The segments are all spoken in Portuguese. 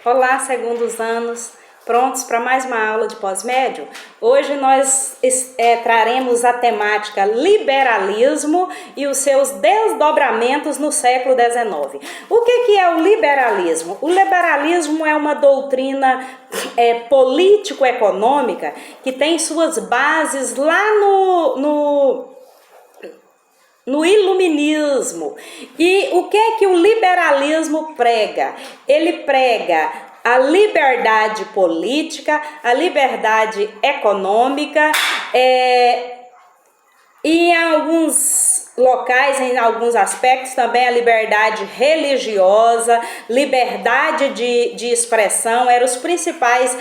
Olá, segundos anos, prontos para mais uma aula de pós-médio? Hoje nós traremos a temática liberalismo e os seus desdobramentos no século XIX. O que é o liberalismo? O liberalismo é uma doutrina político-econômica que tem suas bases lá no iluminismo. E o que é que o liberalismo prega? Ele prega a liberdade política, a liberdade econômica, e em alguns locais, em alguns aspectos também a liberdade religiosa, liberdade de expressão, eram os principais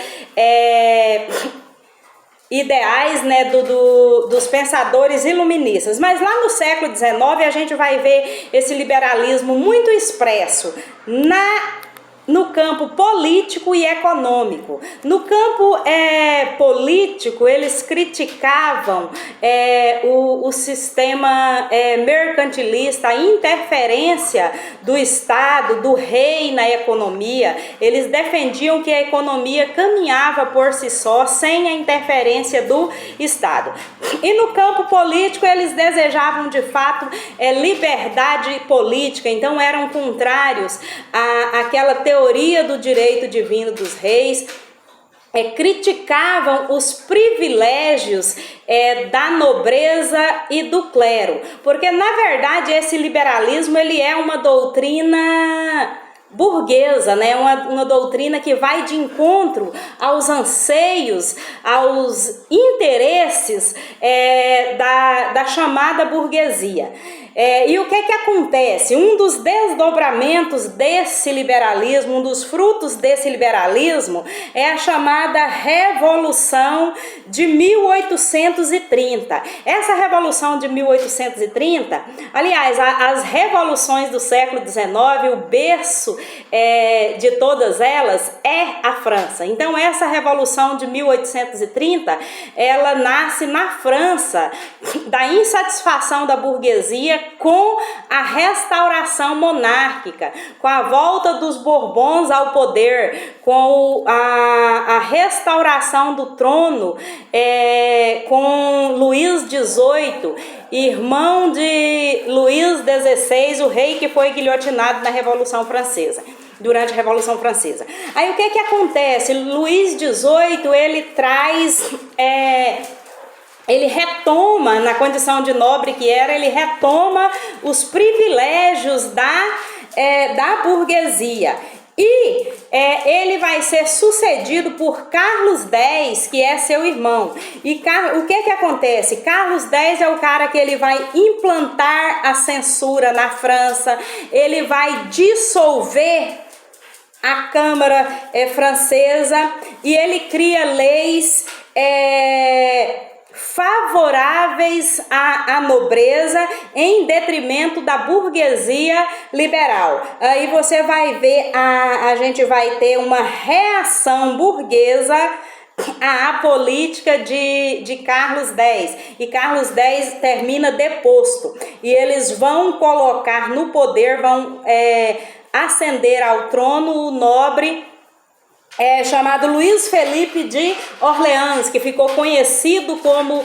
ideais, né, dos pensadores iluministas. Mas lá no século XIX a gente vai ver esse liberalismo muito expresso no campo político e econômico. No campo político, eles criticavam o sistema mercantilista, a interferência do Estado, do rei na economia. Eles defendiam que a economia caminhava por si só, sem a interferência do Estado. E no campo político, eles desejavam de fato liberdade política, então eram contrários àquela teoria do direito divino dos reis, criticavam os privilégios da nobreza e do clero, porque na verdade esse liberalismo ele é uma doutrina burguesa, né? Uma doutrina que vai de encontro aos anseios, aos interesses da chamada burguesia. E o que acontece? Um dos desdobramentos desse liberalismo, um dos frutos desse liberalismo é a chamada Revolução de 1830. Essa Revolução de 1830, aliás, as revoluções do século XIX, o berço de todas elas é a França. Então essa Revolução de 1830, ela nasce na França, da insatisfação da burguesia com a restauração monárquica, com a volta dos Bourbons ao poder, com a restauração do trono com Luís XVIII, irmão de Luís XVI, o rei que foi guilhotinado na Revolução Francesa. Durante a Revolução Francesa. Aí o que acontece? Luís XVIII, ele traz... ele retoma, na condição de nobre que era, ele retoma os privilégios da burguesia. E ele vai ser sucedido por Carlos X, que é seu irmão. E o que acontece? Carlos X é o cara que ele vai implantar a censura na França, ele vai dissolver a Câmara francesa e ele cria leis favoráveis à nobreza em detrimento da burguesia liberal. Aí você vai ver, a gente vai ter uma reação burguesa à política de Carlos X, e Carlos X termina deposto, e eles vão colocar no poder, vão ascender ao trono o nobre chamado Luís Felipe de Orleans, que ficou conhecido como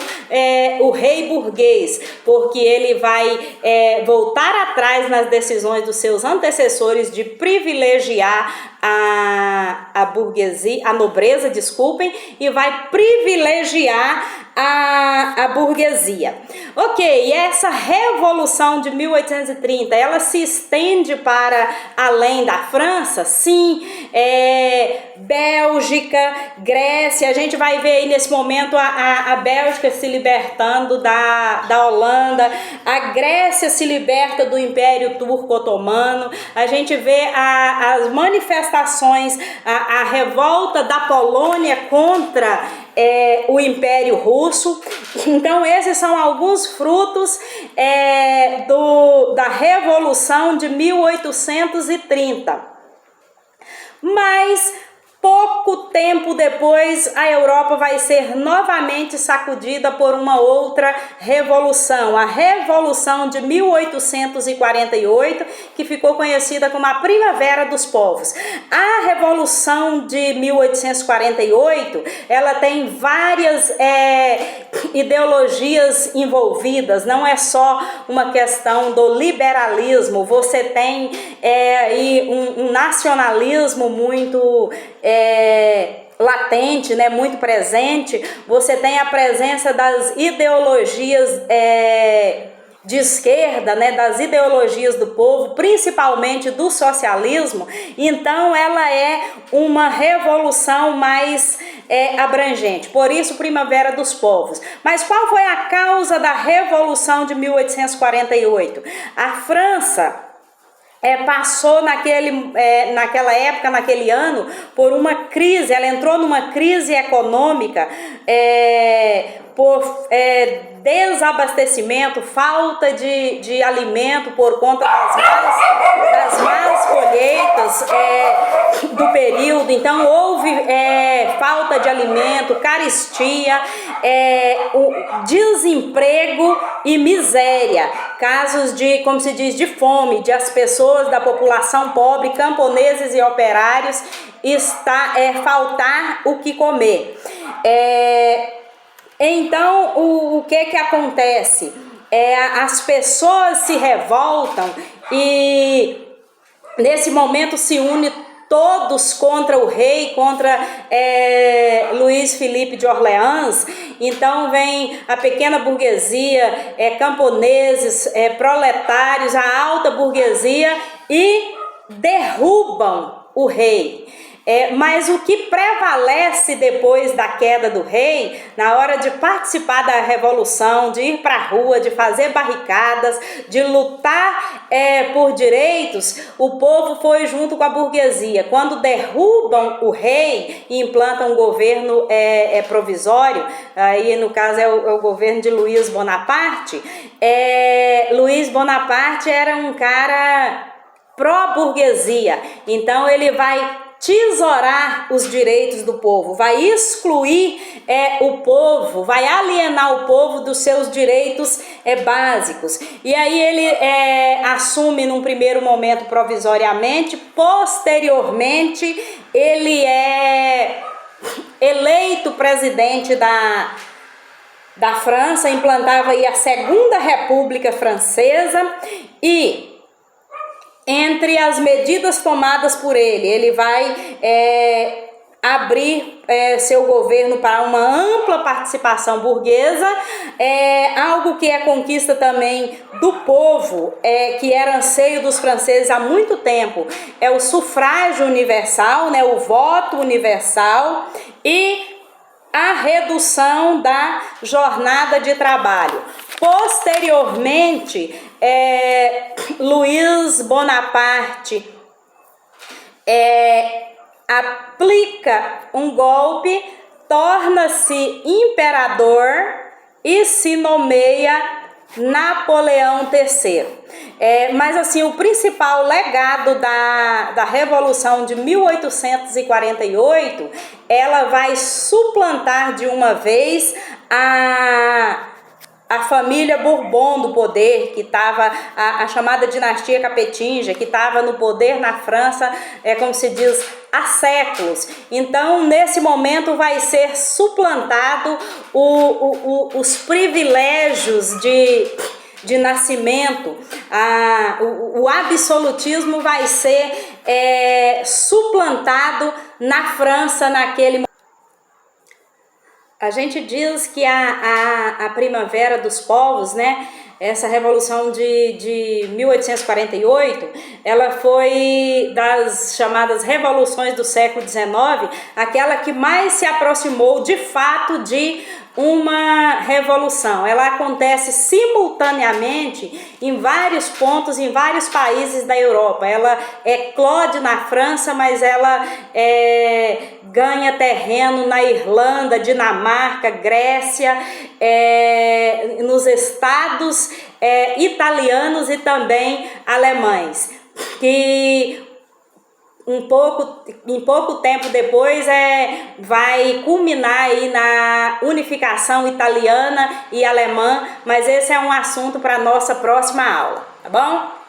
o rei burguês, porque ele vai voltar atrás nas decisões dos seus antecessores de privilegiar a burguesia, a nobreza, desculpem, e vai privilegiar a burguesia. Ok, essa Revolução de 1830, ela se estende para além da França? Sim. Bélgica, Grécia, a gente vai ver aí nesse momento a Bélgica se libertando da Holanda, a Grécia se liberta do Império Turco Otomano, a gente vê as manifestações, a revolta da Polônia contra o Império Russo. Então esses são alguns frutos da Revolução de 1830. Mas pouco pouco tempo depois, a Europa vai ser novamente sacudida por uma outra revolução, a Revolução de 1848, que ficou conhecida como a Primavera dos Povos. A Revolução de 1848, ela tem várias ideologias envolvidas, não é só uma questão do liberalismo, você tem um nacionalismo muito latente, né, muito presente, você tem a presença das ideologias de esquerda, né, das ideologias do povo, principalmente do socialismo. Então ela é uma revolução mais abrangente, por isso Primavera dos Povos. Mas qual foi a causa da Revolução de 1848? A França passou naquela época, naquele ano, por uma crise, ela entrou numa crise econômica por desabastecimento, falta de alimento por conta das más colheitas do período. Então houve falta de alimento, carestia, desemprego e miséria, casos de, como se diz, de fome, de as pessoas da população pobre, camponeses e operários, faltar o que comer. Então, o que acontece? As pessoas se revoltam e nesse momento se unem todos contra o rei, contra Luís Felipe de Orleans. Então vem a pequena burguesia, camponeses, proletários, a alta burguesia e derrubam o rei. Mas o que prevalece depois da queda do rei, na hora de participar da revolução, de ir para a rua, de fazer barricadas, de lutar por direitos, o povo foi junto com a burguesia. Quando derrubam o rei e implantam um governo provisório, aí no caso é o governo de Luís Bonaparte, Luís Bonaparte era um cara pró-burguesia, então ele vai tesourar os direitos do povo, vai excluir o povo, vai alienar o povo dos seus direitos básicos. E aí ele assume num primeiro momento provisoriamente, posteriormente ele é eleito presidente da França, implantava aí a Segunda República Francesa. E entre as medidas tomadas por ele vai abrir seu governo para uma ampla participação burguesa, algo que é conquista também do povo, que era anseio dos franceses há muito tempo, é o sufrágio universal, né, o voto universal e a redução da jornada de trabalho. Posteriormente, Luís Bonaparte aplica um golpe, torna-se imperador e se nomeia Napoleão III. Mas assim, o principal legado da Revolução de 1848, ela vai suplantar de uma vez a família Bourbon do poder, que estava, a chamada dinastia capetinga, que estava no poder na França, como se diz, há séculos. Então, nesse momento vai ser suplantado os privilégios de nascimento, o absolutismo vai ser suplantado na França naquele momento. A gente diz que a Primavera dos Povos, né, essa revolução de 1848, ela foi das chamadas revoluções do século XIX, aquela que mais se aproximou de fato de uma revolução. Ela acontece simultaneamente em vários pontos, em vários países da Europa. Ela eclode na França, mas ela ganha terreno na Irlanda, Dinamarca, Grécia, nos estados italianos e também alemães. Que em pouco tempo depois vai culminar aí na unificação italiana e alemã, mas esse é um assunto para nossa próxima aula, tá bom?